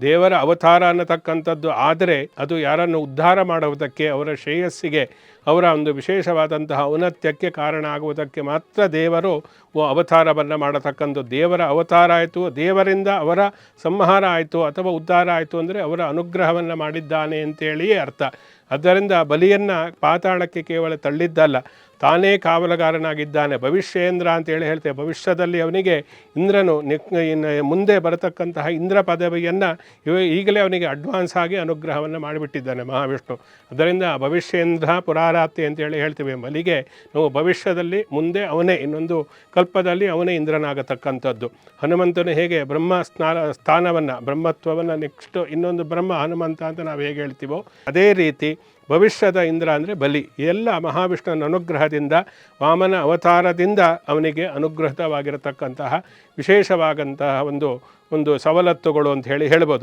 ದೇವರ ಅವತಾರ ಅನ್ನತಕ್ಕಂಥದ್ದು ಆದರೆ ಅದು ಯಾರನ್ನು ಉದ್ಧಾರ ಮಾಡುವುದಕ್ಕೆ, ಅವರ ಶ್ರೇಯಸ್ಸಿಗೆ, ಅವರ ಒಂದು ವಿಶೇಷವಾದಂತಹ ಔನ್ನತ್ಯಕ್ಕೆ ಕಾರಣ ಆಗುವುದಕ್ಕೆ ಮಾತ್ರ ದೇವರು ಅವತಾರವನ್ನು ಮಾಡತಕ್ಕಂಥ. ದೇವರ ಅವತಾರ ಆಯಿತು, ದೇವರಿಂದ ಅವರ ಸಂಹಾರ ಆಯಿತು ಅಥವಾ ಉದ್ಧಾರ ಆಯಿತು ಅಂದರೆ ಅವರ ಅನುಗ್ರಹವನ್ನು ಮಾಡಿದ್ದಾನೆ ಅಂತೇಳಿಯೇ ಅರ್ಥ. ಆದ್ದರಿಂದ ಬಲಿಯನ್ನು ಪಾತಾಳಕ್ಕೆ ಕೇವಲ ತಳ್ಳಿದ್ದಲ್ಲ, ತಾನೇ ಕಾವಲುಗಾರನಾಗಿದ್ದಾನೆ. ಭವಿಷ್ಯೇಂದ್ರ ಅಂತೇಳಿ ಹೇಳ್ತೇವೆ. ಭವಿಷ್ಯದಲ್ಲಿ ಅವನಿಗೆ ಇಂದ್ರನು ಮುಂದೆ ಬರತಕ್ಕಂತಹ ಇಂದ್ರ ಪದವಿಯನ್ನು ಈಗಲೇ ಅವನಿಗೆ ಅಡ್ವಾನ್ಸ್ ಆಗಿ ಅನುಗ್ರಹವನ್ನು ಮಾಡಿಬಿಟ್ಟಿದ್ದಾನೆ ಮಹಾವಿಷ್ಣು. ಅದರಿಂದ ಭವಿಷ್ಯೇಂದ್ರ ಪುರಾರಾತ್ರಿ ಅಂತೇಳಿ ಹೇಳ್ತೀವಿ. ಬಲಿಗೆ ನಾವು ಭವಿಷ್ಯದಲ್ಲಿ ಮುಂದೆ ಅವನೇ, ಇನ್ನೊಂದು ಕಲ್ಪದಲ್ಲಿ ಅವನೇ ಇಂದ್ರನಾಗತಕ್ಕಂಥದ್ದು. ಹನುಮಂತನು ಹೇಗೆ ಸ್ಥಾನವನ್ನು ಬ್ರಹ್ಮತ್ವವನ್ನು ನೆಕ್ಸ್ಟ್ ಇನ್ನೊಂದು ಬ್ರಹ್ಮ ಹನುಮಂತ ಅಂತ ನಾವು ಹೇಗೆ ಹೇಳ್ತೀವೋ ಅದೇ ರೀತಿ ಭವಿಷ್ಯದ ಇಂದ್ರ ಅಂದರೆ ಬಲಿ. ಎಲ್ಲ ಮಹಾವಿಷ್ಣುವಿನ ಅನುಗ್ರಹದಿಂದ, ವಾಮನ ಅವತಾರದಿಂದ ಅವನಿಗೆ ಅನುಗ್ರಹಿತವಾಗಿರತಕ್ಕಂತಹ ವಿಶೇಷವಾದಂತಹ ಒಂದು ಸವಲತ್ತುಗಳು ಅಂತ ಹೇಳ್ಬೋದು.